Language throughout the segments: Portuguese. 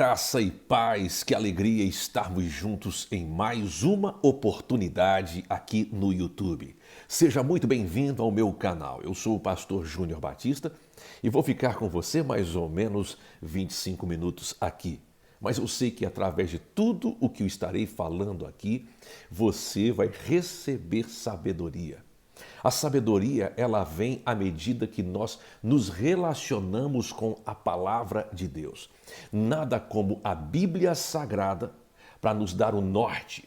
Graça e paz, que alegria estarmos juntos em mais uma oportunidade aqui no YouTube. Seja muito bem-vindo ao meu canal. Eu sou o pastor Júnior Batista e vou ficar com você mais ou menos 25 minutos aqui. Mas eu sei que através de tudo o que eu estarei falando aqui, você vai receber sabedoria. A sabedoria, ela vem à medida que nós nos relacionamos com a palavra de Deus. Nada como a Bíblia Sagrada para nos dar o norte,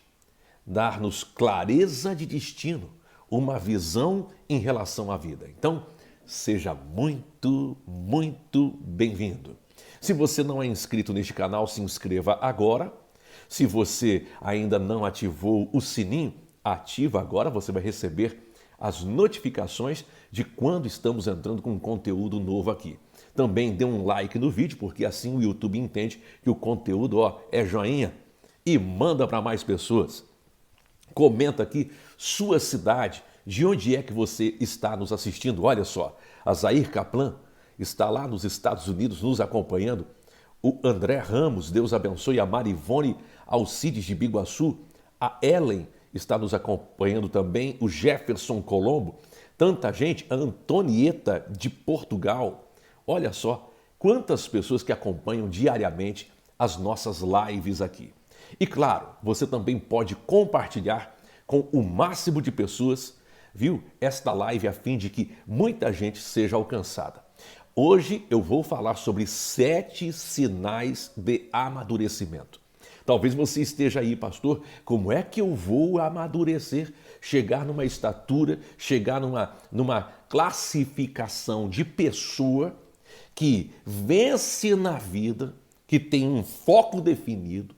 dar-nos clareza de destino, uma visão em relação à vida. Então, seja muito bem-vindo. Se você não é inscrito neste canal, se inscreva agora. Se você ainda não ativou o sininho, ativa agora, você vai receber as notificações de quando estamos entrando com conteúdo novo aqui. Também dê um like no vídeo, porque assim o YouTube entende que o conteúdo é joinha e manda para mais pessoas. Comenta aqui sua cidade, de onde é que você está nos assistindo. Olha só, a Zair Kaplan está lá nos Estados Unidos nos acompanhando. O André Ramos, Deus abençoe, a Marivone Alcides de Biguaçu, a Ellen está nos acompanhando também, o Jefferson Colombo, tanta gente, a Antonieta de Portugal. Olha só quantas pessoas que acompanham diariamente as nossas lives aqui. E claro, você também pode compartilhar com o máximo de pessoas, viu? Esta live a fim de que muita gente seja alcançada. Hoje eu vou falar sobre 7 sinais de amadurecimento. Talvez você esteja aí, pastor, como é que eu vou amadurecer, chegar numa estatura, chegar numa classificação de pessoa que vence na vida, que tem um foco definido.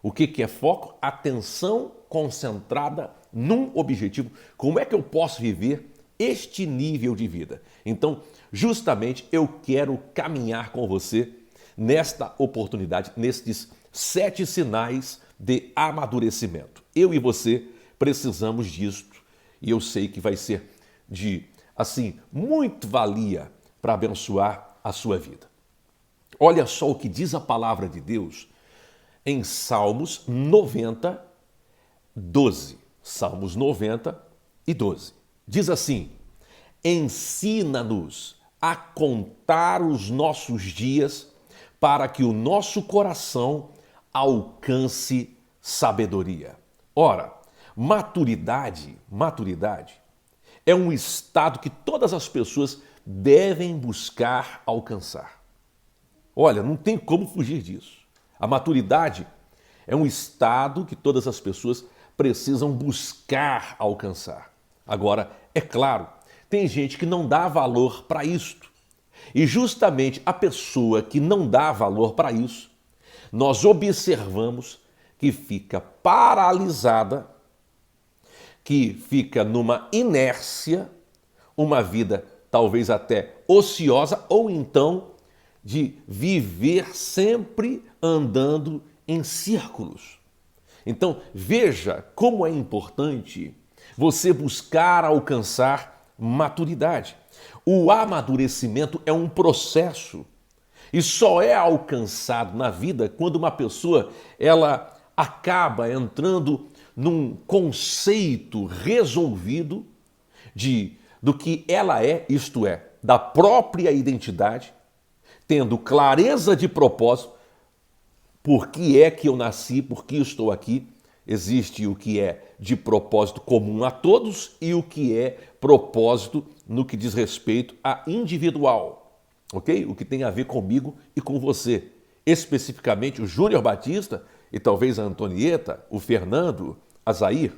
O que é foco? Atenção concentrada num objetivo. Como é que eu posso viver este nível de vida? Então, justamente eu quero caminhar com você nesta oportunidade, nestes 7 sinais de amadurecimento. Eu e você precisamos disto e eu sei que vai ser de, muito valia para abençoar a sua vida. Olha só o que diz a palavra de Deus em Salmos 90, 12. Salmos 90 e 12. Diz assim: ensina-nos a contar os nossos dias para que o nosso coração alcance sabedoria. Ora, maturidade é um estado que todas as pessoas devem buscar alcançar. Olha, não tem como fugir disso. A maturidade é um estado que todas as pessoas precisam buscar alcançar. Agora, é claro, tem gente que não dá valor para isto. E justamente a pessoa que não dá valor para isso, nós observamos que fica paralisada, que fica numa inércia, uma vida talvez até ociosa, ou então de viver sempre andando em círculos. Então, veja como é importante você buscar alcançar maturidade. O amadurecimento é um processo e só é alcançado na vida quando uma pessoa ela acaba entrando num conceito resolvido do que ela é, isto é, da própria identidade, tendo clareza de propósito, por que é que eu nasci, por que estou aqui. Existe o que é de propósito comum a todos e o que é propósito no que diz respeito a individual, ok? O que tem a ver comigo e com você. Especificamente o Júnior Batista e talvez a Antonieta, o Fernando, a Zair.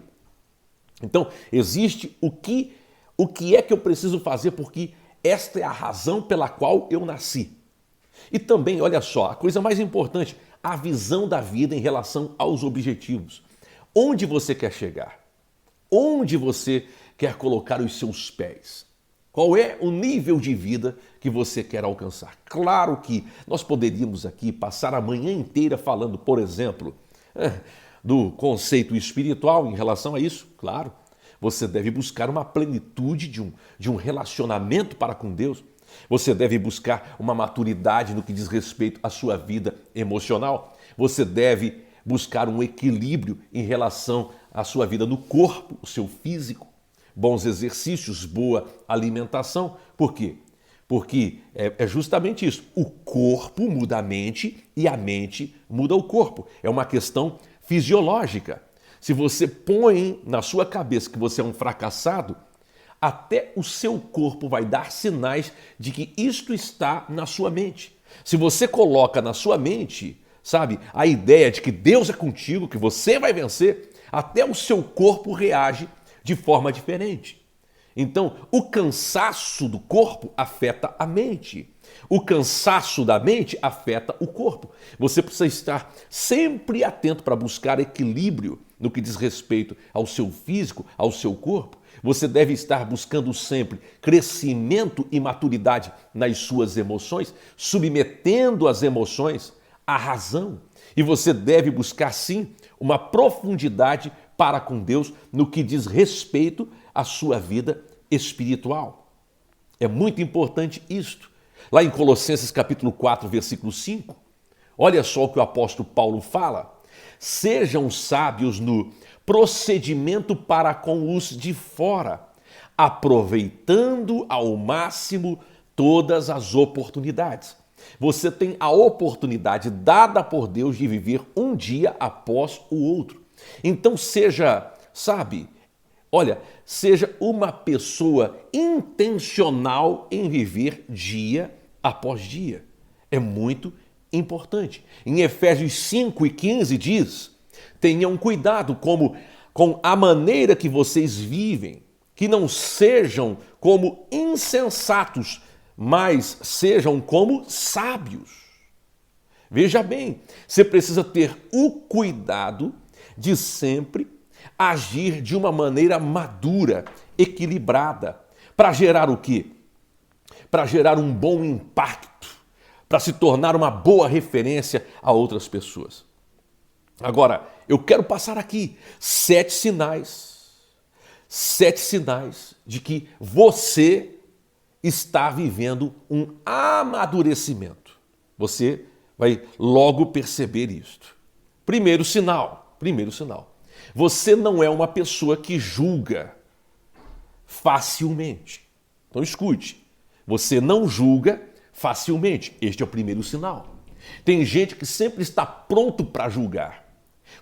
Então, existe o que é que eu preciso fazer porque esta é a razão pela qual eu nasci. E também, olha só, a coisa mais importante, a visão da vida em relação aos objetivos. Onde você quer chegar? Onde você quer colocar os seus pés? Qual é o nível de vida que você quer alcançar? Claro que nós poderíamos aqui passar a manhã inteira falando, por exemplo, do conceito espiritual em relação a isso. Claro, você deve buscar uma plenitude de um relacionamento para com Deus. Você deve buscar uma maturidade no que diz respeito à sua vida emocional. Você deve buscar um equilíbrio em relação à sua vida no corpo, o seu físico, bons exercícios, boa alimentação. Por quê? Porque é justamente isso. O corpo muda a mente e a mente muda o corpo. É uma questão fisiológica. Se você põe na sua cabeça que você é um fracassado, até o seu corpo vai dar sinais de que isto está na sua mente. Se você coloca na sua mente, sabe, a ideia de que Deus é contigo, que você vai vencer, até o seu corpo reage de forma diferente. Então, o cansaço do corpo afeta a mente. O cansaço da mente afeta o corpo. Você precisa estar sempre atento para buscar equilíbrio no que diz respeito ao seu físico, ao seu corpo. Você deve estar buscando sempre crescimento e maturidade nas suas emoções, submetendo as emoções à razão. E você deve buscar, sim, uma profundidade para com Deus no que diz respeito à sua vida espiritual. É muito importante isto. Lá em Colossenses capítulo 4, versículo 5, olha só o que o apóstolo Paulo fala. Sejam sábios no procedimento para com os de fora, aproveitando ao máximo todas as oportunidades. Você tem a oportunidade dada por Deus de viver um dia após o outro. Então seja, seja uma pessoa intencional em viver dia após dia. É muito importante. Em Efésios 5:15 diz: tenham cuidado com a maneira que vocês vivem, que não sejam como insensatos, mas sejam como sábios. Veja bem, você precisa ter o cuidado de sempre agir de uma maneira madura, equilibrada, para gerar o quê? Para gerar um bom impacto, para se tornar uma boa referência a outras pessoas. Agora, eu quero passar aqui 7 sinais de que você está vivendo um amadurecimento. Você vai logo perceber isto. Primeiro sinal. Você não é uma pessoa que julga facilmente. Então escute, você não julga facilmente. Este é o primeiro sinal. Tem gente que sempre está pronto para julgar.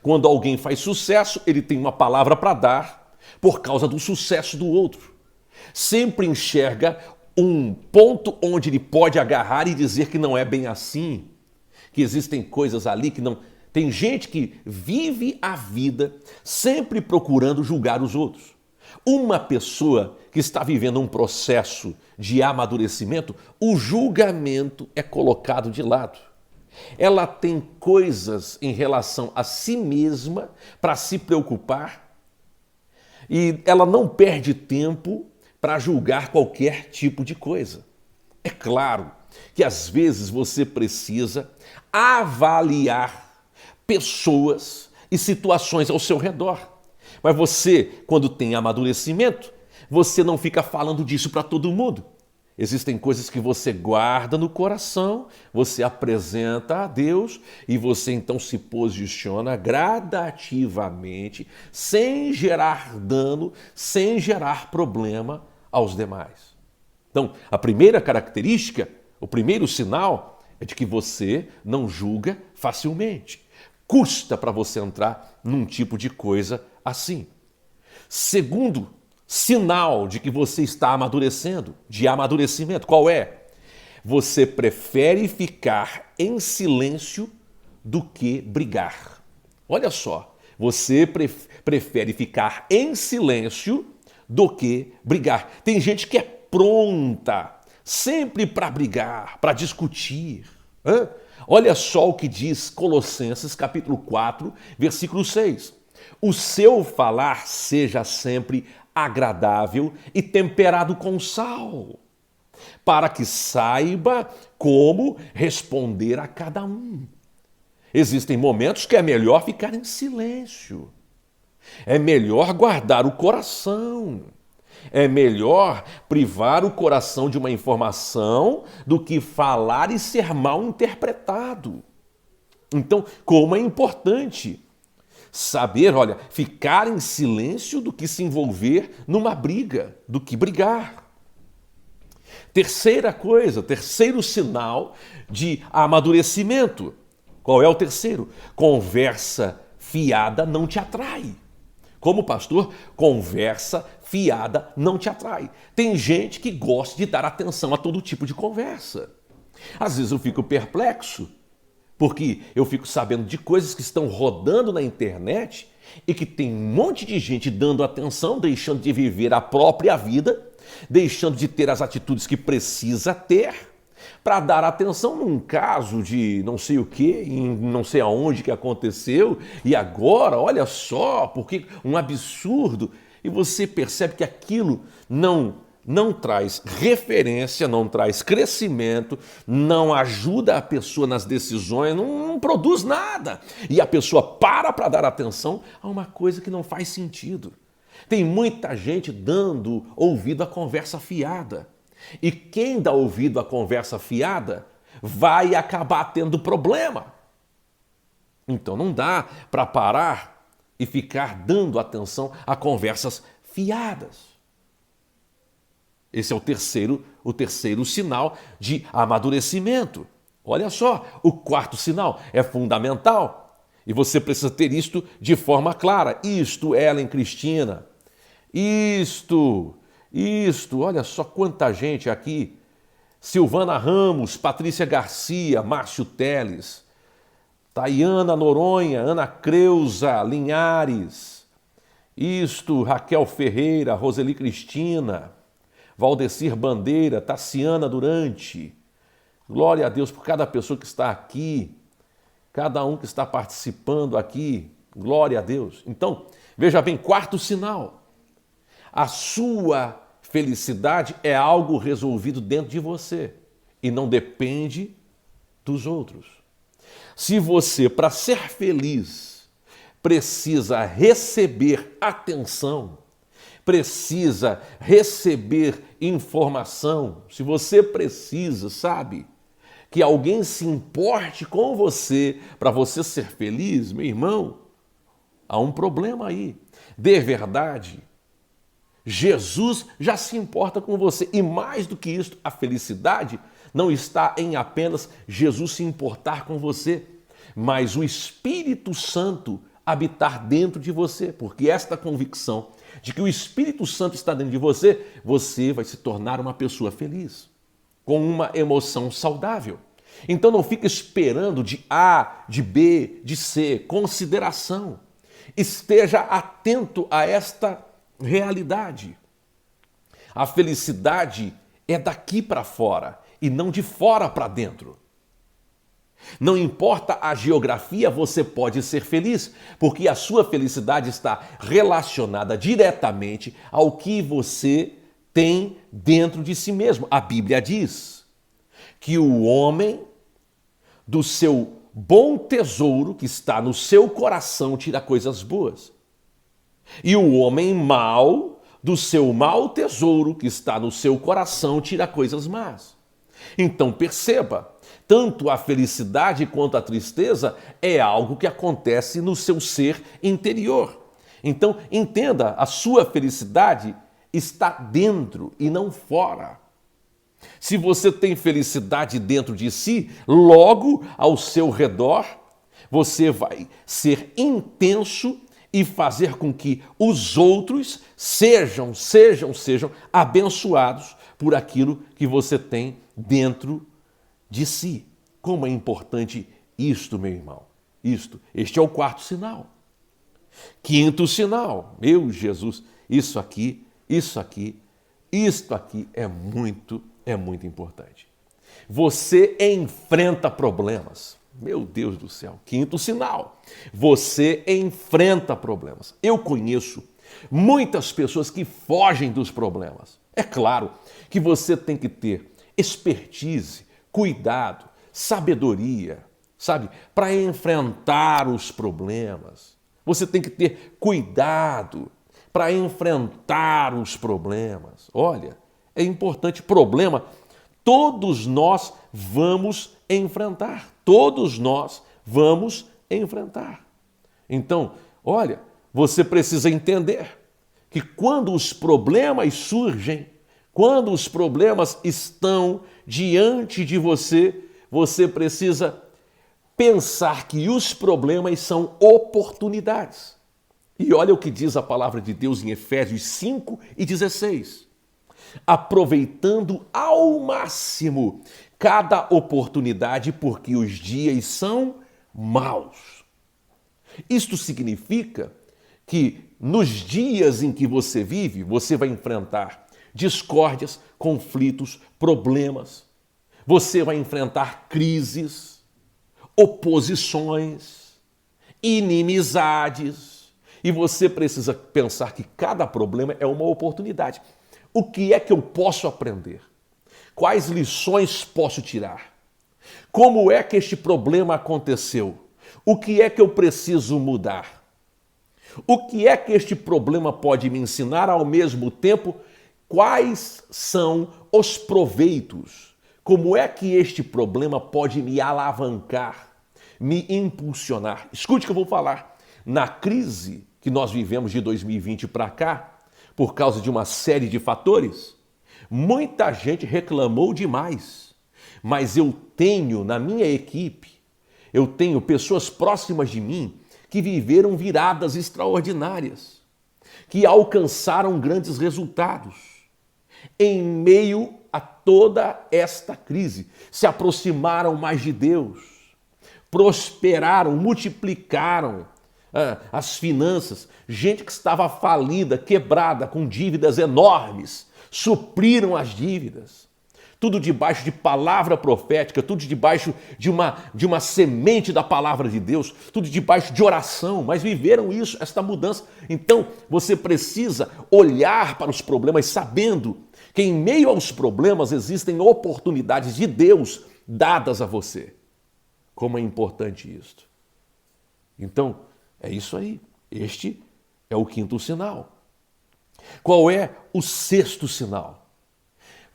Quando alguém faz sucesso, ele tem uma palavra para dar por causa do sucesso do outro. Sempre enxerga um ponto onde ele pode agarrar e dizer que não é bem assim, que existem coisas ali que não... Tem gente que vive a vida sempre procurando julgar os outros. Uma pessoa que está vivendo um processo de amadurecimento, o julgamento é colocado de lado. Ela tem coisas em relação a si mesma para se preocupar e ela não perde tempo para julgar qualquer tipo de coisa. É claro que às vezes você precisa avaliar pessoas e situações ao seu redor. Mas você, quando tem amadurecimento, você não fica falando disso para todo mundo. Existem coisas que você guarda no coração, você apresenta a Deus e você então se posiciona gradativamente, sem gerar dano, sem gerar problema aos demais. Então, a primeira característica, o primeiro sinal é de que você não julga facilmente. Custa para você entrar num tipo de coisa assim. Segundo sinal de que você está amadurecendo, de amadurecimento, qual é? Você prefere ficar em silêncio do que brigar. Olha só, você prefere ficar em silêncio do que brigar. Tem gente que é pronta sempre para brigar, para discutir. Olha só o que diz Colossenses capítulo 4, versículo 6. O seu falar seja sempre agradável e temperado com sal, para que saiba como responder a cada um. Existem momentos que é melhor ficar em silêncio. É melhor guardar o coração. É melhor privar o coração de uma informação do que falar e ser mal interpretado. Então, como é importante saber, olha, ficar em silêncio do que se envolver numa briga, do que brigar. Terceira coisa, terceiro sinal de amadurecimento. Qual é o terceiro? Conversa fiada não te atrai. Como pastor, conversa fiada não te atrai. Tem gente que gosta de dar atenção a todo tipo de conversa. Às vezes eu fico perplexo, porque eu fico sabendo de coisas que estão rodando na internet e que tem um monte de gente dando atenção, deixando de viver a própria vida, deixando de ter as atitudes que precisa ter, para dar atenção num caso de não sei o que, em não sei aonde que aconteceu, e agora, olha só, porque um absurdo, e você percebe que aquilo não traz referência, não traz crescimento, não ajuda a pessoa nas decisões, não produz nada. E a pessoa para dar atenção a uma coisa que não faz sentido. Tem muita gente dando ouvido à conversa fiada. E quem dá ouvido à conversa fiada vai acabar tendo problema. Então não dá para parar e ficar dando atenção a conversas fiadas. Esse é o terceiro sinal de amadurecimento. Olha só, o quarto sinal é fundamental e você precisa ter isto de forma clara. Isto, Ellen Cristina, isto, olha só quanta gente aqui. Silvana Ramos, Patrícia Garcia, Márcio Teles, Tayana Noronha, Ana Creuza Linhares, isto, Raquel Ferreira, Roseli Cristina, Valdecir Bandeira, Tassiana Durante. Glória a Deus por cada pessoa que está aqui, cada um que está participando aqui. Glória a Deus. Então, veja bem, quarto sinal. A sua felicidade é algo resolvido dentro de você e não depende dos outros. Se você, para ser feliz, precisa receber atenção, precisa receber informação, se você precisa, sabe, que alguém se importe com você para você ser feliz, meu irmão, há um problema aí. De verdade, Jesus já se importa com você. E mais do que isso, a felicidade não está em apenas Jesus se importar com você, mas o Espírito Santo habitar dentro de você, porque esta convicção de que o Espírito Santo está dentro de você, você vai se tornar uma pessoa feliz, com uma emoção saudável. Então não fique esperando de A, de B, de C, consideração. Esteja atento a esta realidade. A felicidade é daqui para fora e não de fora para dentro. Não importa a geografia, você pode ser feliz, porque a sua felicidade está relacionada diretamente ao que você tem dentro de si mesmo. A Bíblia diz que o homem do seu bom tesouro que está no seu coração tira coisas boas. E o homem mau do seu mau tesouro que está no seu coração tira coisas más. Então perceba, tanto a felicidade quanto a tristeza é algo que acontece no seu ser interior. Então entenda, a sua felicidade está dentro e não fora. Se você tem felicidade dentro de si, logo ao seu redor, você vai ser intenso e fazer com que os outros sejam abençoados por aquilo que você tem dentro de si. Como é importante isto, meu irmão. Este é o quarto sinal. Quinto sinal, meu Jesus, isto aqui é muito importante. Você enfrenta problemas. Meu Deus do céu, quinto sinal. Você enfrenta problemas. Eu conheço muitas pessoas que fogem dos problemas. É claro que você tem que ter expertise, cuidado, sabedoria, sabe, para enfrentar os problemas. Você tem que ter cuidado para enfrentar os problemas. Olha, é importante, problema, todos nós vamos enfrentar. Todos nós vamos enfrentar. Então, olha, você precisa entender que quando os problemas surgem, quando os problemas estão diante de você, você precisa pensar que os problemas são oportunidades. E olha o que diz a palavra de Deus em Efésios 5:16. Aproveitando ao máximo cada oportunidade, porque os dias são maus. Isto significa que nos dias em que você vive, você vai enfrentar discórdias, conflitos, problemas. Você vai enfrentar crises, oposições, inimizades. E você precisa pensar que cada problema é uma oportunidade. O que é que eu posso aprender? Quais lições posso tirar? Como é que este problema aconteceu? O que é que eu preciso mudar? O que é que este problema pode me ensinar ao mesmo tempo? Quais são os proveitos? Como é que este problema pode me alavancar, me impulsionar? Escute o que eu vou falar. Na crise que nós vivemos de 2020 para cá, por causa de uma série de fatores, muita gente reclamou demais. Mas eu tenho na minha equipe, eu tenho pessoas próximas de mim que viveram viradas extraordinárias, que alcançaram grandes resultados em meio a toda esta crise. Se aproximaram mais de Deus, prosperaram, multiplicaram as finanças. Gente que estava falida, quebrada, com dívidas enormes, supriram as dívidas. Tudo debaixo de palavra profética, tudo debaixo de uma semente da palavra de Deus, tudo debaixo de oração, mas viveram isso, esta mudança. Então, você precisa olhar para os problemas sabendo que em meio aos problemas existem oportunidades de Deus dadas a você. Como é importante isto. Então, é isso aí. Este é o quinto sinal. Qual é o sexto sinal?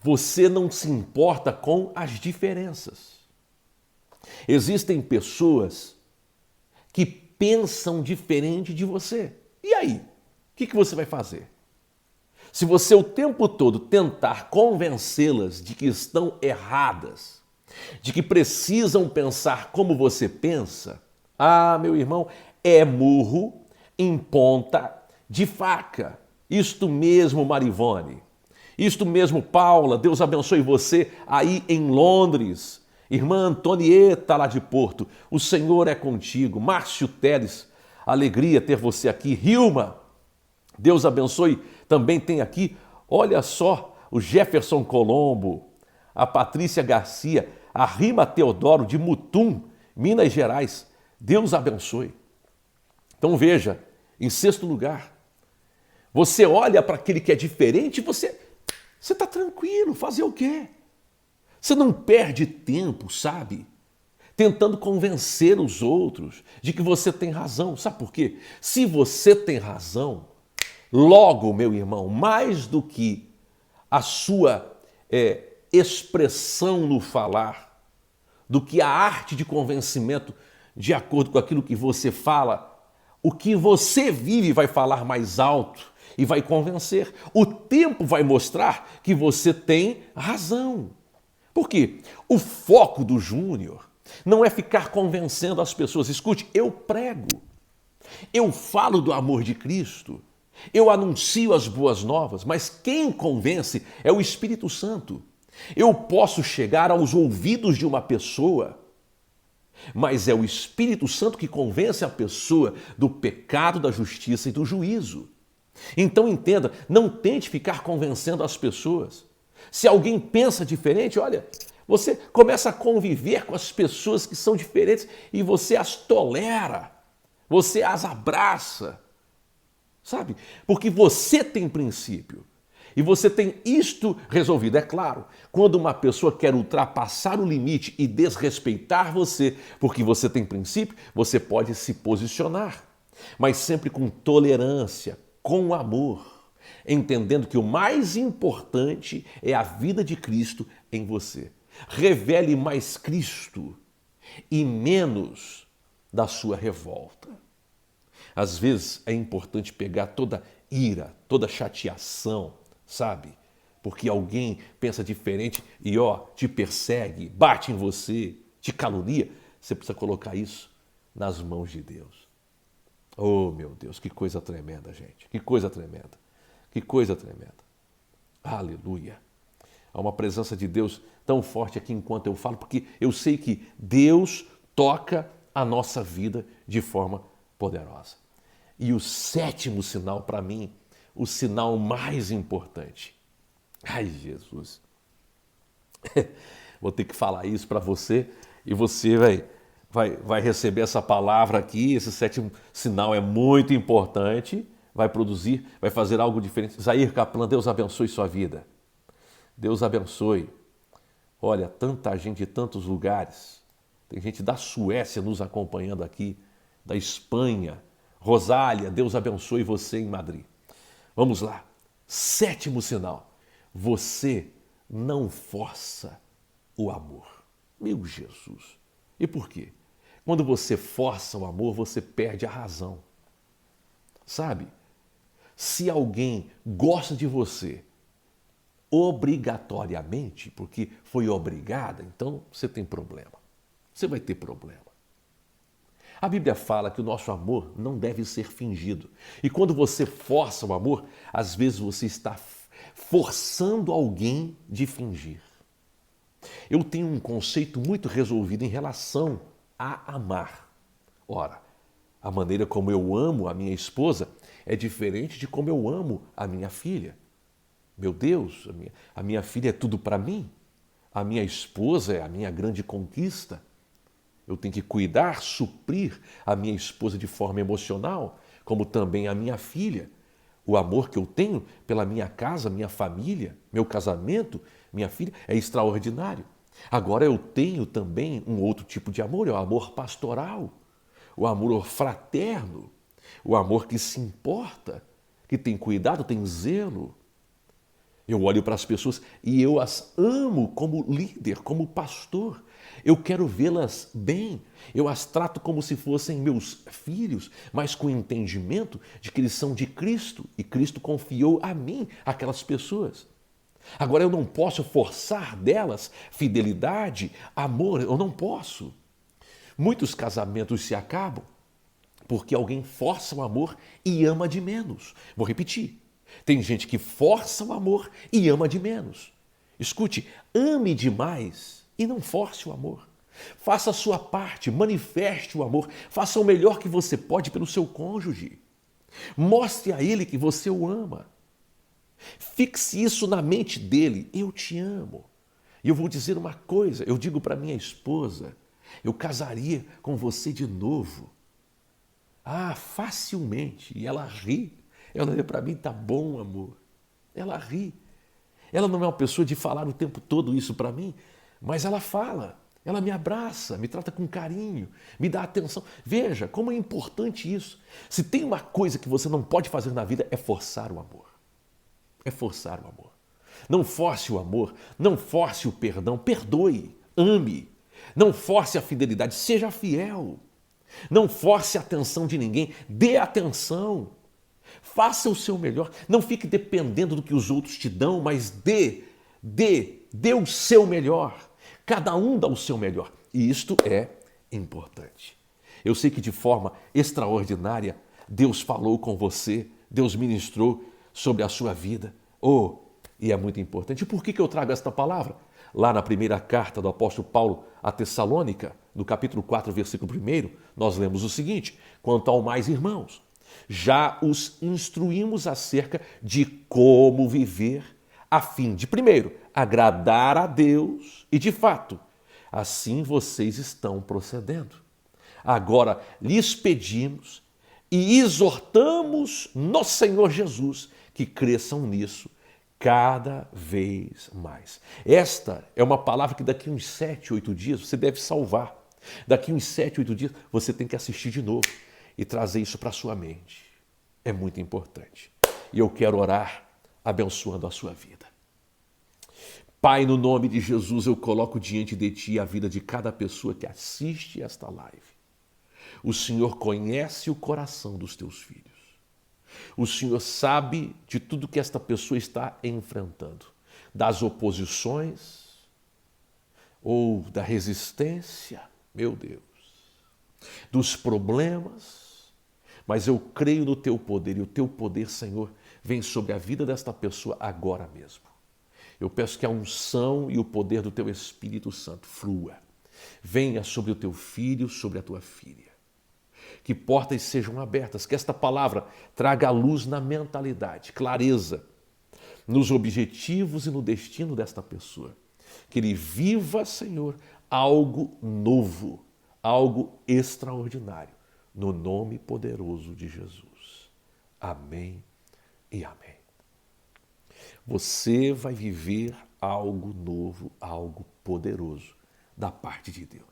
Você não se importa com as diferenças. Existem pessoas que pensam diferente de você. E aí? O que você vai fazer? Se você o tempo todo tentar convencê-las de que estão erradas, de que precisam pensar como você pensa, meu irmão, é murro em ponta de faca. Isto mesmo, Marivone. Isto mesmo, Paula. Deus abençoe você aí em Londres. Irmã Antonieta lá de Porto. O Senhor é contigo. Márcio Teles, alegria ter você aqui. Rilma, Deus abençoe. Também tem aqui, olha só, o Jefferson Colombo, a Patrícia Garcia, a Rima Teodoro de Mutum, Minas Gerais. Deus abençoe. Então veja, em sexto lugar, você olha para aquele que é diferente e você está tranquilo, fazer o quê? Você não perde tempo, sabe? Tentando convencer os outros de que você tem razão. Sabe por quê? Se você tem razão, logo, meu irmão, mais do que a sua expressão no falar, do que a arte de convencimento de acordo com aquilo que você fala, o que você vive vai falar mais alto e vai convencer. O tempo vai mostrar que você tem razão. Por quê? O foco do Júnior não é ficar convencendo as pessoas. Escute, eu prego, eu falo do amor de Cristo, eu anuncio as boas novas, mas quem convence é o Espírito Santo. Eu posso chegar aos ouvidos de uma pessoa, mas é o Espírito Santo que convence a pessoa do pecado, da justiça e do juízo. Então entenda, não tente ficar convencendo as pessoas. Se alguém pensa diferente, olha, você começa a conviver com as pessoas que são diferentes e você as tolera, você as abraça, sabe? Porque você tem princípio. E você tem isto resolvido. É claro, quando uma pessoa quer ultrapassar o limite e desrespeitar você, porque você tem princípio, você pode se posicionar, mas sempre com tolerância, com amor, entendendo que o mais importante é a vida de Cristo em você. Revele mais Cristo e menos da sua revolta. Às vezes é importante pegar toda ira, toda chateação, sabe? Porque alguém pensa diferente e te persegue, bate em você, te calunia. Você precisa colocar isso nas mãos de Deus. Oh, meu Deus, que coisa tremenda, gente. Que coisa tremenda. Que coisa tremenda. Aleluia. Há uma presença de Deus tão forte aqui enquanto eu falo, porque eu sei que Deus toca a nossa vida de forma poderosa. E o sétimo sinal, para mim, o sinal mais importante. Ai, Jesus. Vou ter que falar isso para você e você vai receber essa palavra aqui. Esse sétimo sinal é muito importante. Vai produzir, vai fazer algo diferente. Zair Kaplan, Deus abençoe sua vida. Deus abençoe. Olha, tanta gente de tantos lugares. Tem gente da Suécia nos acompanhando aqui, da Espanha. Rosália, Deus abençoe você em Madrid. Vamos lá. Sétimo sinal. Você não força o amor. Meu Jesus. E por quê? Quando você força o amor, você perde a razão. Sabe? Se alguém gosta de você obrigatoriamente, porque foi obrigada, então você tem problema. Você vai ter problema. A Bíblia fala que o nosso amor não deve ser fingido. E quando você força o amor, às vezes você está forçando alguém de fingir. Eu tenho um conceito muito resolvido em relação a amar. Ora, a maneira como eu amo a minha esposa é diferente de como eu amo a minha filha. Meu Deus, a minha filha é tudo para mim. A minha esposa é a minha grande conquista. Eu tenho que cuidar, suprir a minha esposa de forma emocional, como também a minha filha. O amor que eu tenho pela minha casa, minha família, meu casamento, minha filha, é extraordinário. Agora eu tenho também um outro tipo de amor, é o amor pastoral, o amor fraterno, o amor que se importa, que tem cuidado, tem zelo. Eu olho para as pessoas e eu as amo como líder, como pastor. Eu quero vê-las bem. Eu as trato como se fossem meus filhos, mas com o entendimento de que eles são de Cristo e Cristo confiou a mim aquelas pessoas. Agora eu não posso forçar delas fidelidade, amor, eu não posso. Muitos casamentos se acabam porque alguém força o amor e ama de menos. Vou repetir. Tem gente que força o amor e ama de menos. Escute, ame demais e não force o amor. Faça a sua parte, manifeste o amor, faça o melhor que você pode pelo seu cônjuge. Mostre a ele que você o ama. Fixe isso na mente dele, eu te amo. E eu vou dizer uma coisa, eu digo para minha esposa, eu casaria com você de novo. Facilmente. E ela ri. Ela olha para mim, tá bom, amor. Ela ri. Ela não é uma pessoa de falar o tempo todo isso para mim, mas ela fala. Ela me abraça, me trata com carinho, me dá atenção. Veja como é importante isso. Se tem uma coisa que você não pode fazer na vida é forçar o amor. É forçar o amor. Não force o amor, não force o perdão, perdoe, ame. Não force a fidelidade, seja fiel. Não force a atenção de ninguém, dê atenção. Faça o seu melhor, não fique dependendo do que os outros te dão, mas dê o seu melhor. Cada um dá o seu melhor. E isto é importante. Eu sei que de forma extraordinária Deus falou com você, Deus ministrou sobre a sua vida. E é muito importante. E por que eu trago esta palavra? Lá na primeira carta do apóstolo Paulo a Tessalônica, no capítulo 4, versículo 1, nós lemos o seguinte: quanto ao mais, irmãos, já os instruímos acerca de como viver, a fim de, primeiro, agradar a Deus e, de fato, assim vocês estão procedendo. Agora, lhes pedimos e exortamos no Senhor Jesus que cresçam nisso cada vez mais. Esta é uma palavra que daqui uns 7, 8 dias você deve salvar. Daqui uns 7, 8 dias você tem que assistir de novo e trazer isso para a sua mente. é muito importante. E eu quero orar abençoando a sua vida. Pai, no nome de Jesus, eu coloco diante de Ti a vida de cada pessoa que assiste esta live. O Senhor conhece o coração dos Teus filhos. O Senhor sabe de tudo que esta pessoa está enfrentando, das oposições ou da resistência, meu Deus, dos problemas, mas eu creio no Teu poder e o Teu poder, Senhor, vem sobre a vida desta pessoa agora mesmo. Eu peço que a unção e o poder do Teu Espírito Santo flua. Venha sobre o Teu filho, sobre a Tua filha. Que portas sejam abertas, que esta palavra traga luz na mentalidade, clareza nos objetivos e no destino desta pessoa. Que ele viva, Senhor, algo novo, algo extraordinário, no nome poderoso de Jesus. Amém e amém. Você vai viver algo novo, algo poderoso da parte de Deus.